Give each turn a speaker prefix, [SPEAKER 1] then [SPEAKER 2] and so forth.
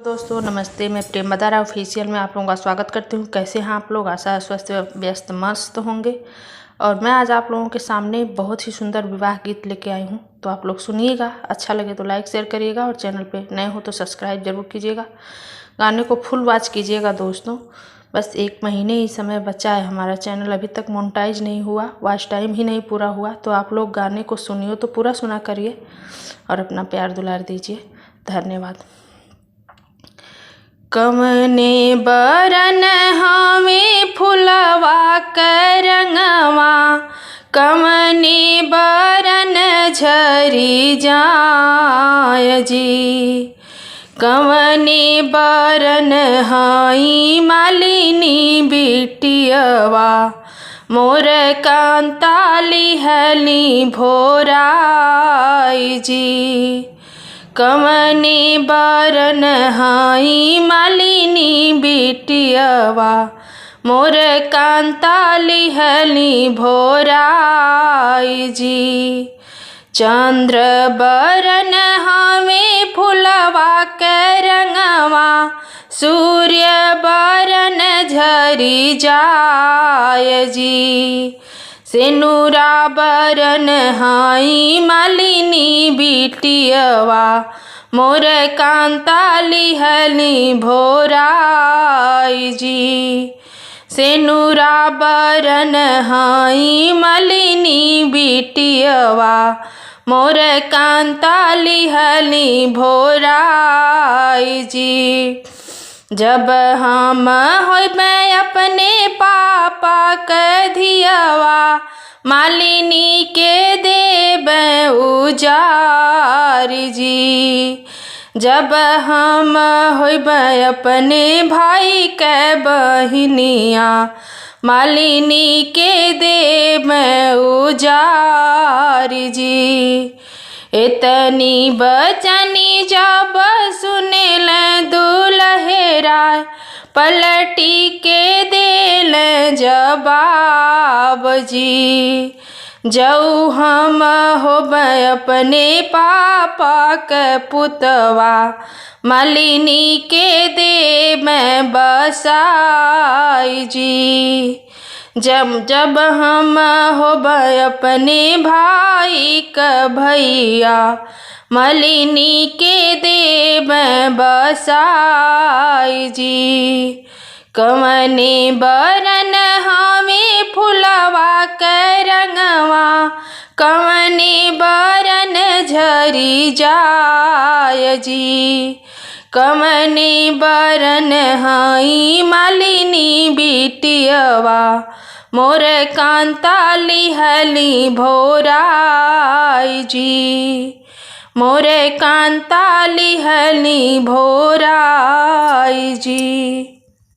[SPEAKER 1] दोस्तों नमस्ते, मैं प्रेम मदारा ऑफिशियल में आप लोगों का स्वागत करती हूँ। कैसे हैं आप लोग? आशा है स्वस्थ व्यस्त मस्त होंगे। और मैं आज आप लोगों के सामने बहुत ही सुंदर विवाह गीत लेके आई हूँ, तो आप लोग सुनिएगा। अच्छा लगे तो लाइक शेयर करिएगा और चैनल पे नए हो तो सब्सक्राइब जरूर कीजिएगा। गाने को फुल वॉच कीजिएगा दोस्तों। बस 1 महीने ही समय बचा है, हमारा चैनल अभी तक मोनेटाइज नहीं हुआ, वॉच टाइम ही नहीं पूरा हुआ। तो आप लोग गाने को सुनिए तो पूरा सुना करिए और अपना प्यार दुलार दीजिए। धन्यवाद। कमने बरन हमें फुलवा करंगवा, कमने बरन झरी जाय जी। कमने बरन हई मालिनी बिटियवा, मोर कांताली हली भोराई जी। कमने बरन हई मालिनी बिटियवा, मोर कांताली हली भोराई जी। चंद्र बरन हमें फुलवा करंगवा, सूर्य बरन झरी जाय जी। सेनुरा बरन हई मालिनी बिटियवा, मोर कांताली हली भोराई जी। सेनुरा बरन हई मालिनी बिटियवा, मोर कांताली हली भोराई जी। जब हम होइबे अपने पापा के धियवा, मालिनी के देबे उजार जी। जब हम होइबे अपने भाई के बहिनिया, मालिनी के देबे उजार जी। इतनी बचनी जब सुनेल दुल्हेरा, पलटी के देल जवाब जी। जऊ हम होबे अपने पापा के पुतवा, मालिनी के देबे बसाई जी। जब हम होबे अपने भाई के भैया, मालिनी के देबे बसाई जी। कमने बरन हमें फुलवा करंगवा, कमने बरन झरी जाय जी। कमने बरन हई मालिनी बिटियवा, मोर कांताली हली भोराई जी। मोर कांताली हली भोराई जी।